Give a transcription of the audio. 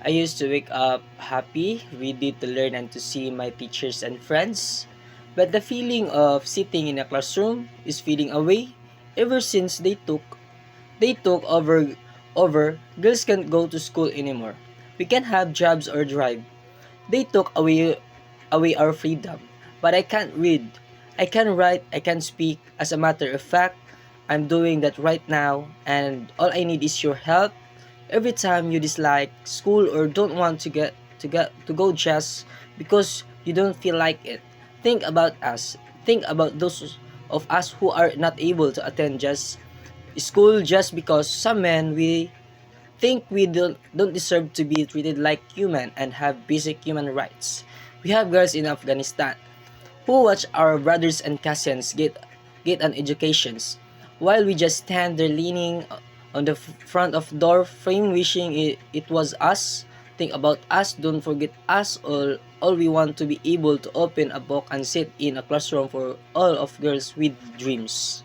I used to wake up happy, ready to learn and to see my teachers and friends. But the feeling of sitting in a classroom is feeling away ever since they took over girls can't go to school anymore. We can't have jobs or drive. They took away our freedom. But I can't read. I can write, I can speak. As a matter of fact, I'm doing that right now and all I need is your help. Every time you dislike school or don't want to go just because you don't feel like it, think about us. Think about those of us who are not able to attend just school just because some men we think we don't deserve to be treated like human and have basic human rights. We have girls in Afghanistan who watch our brothers and cousins get an educations while we just stand there leaning on the front of door frame wishing it was us. Think about us, don't forget us. All we want to be able to open a book and sit in a classroom for all of girls with dreams.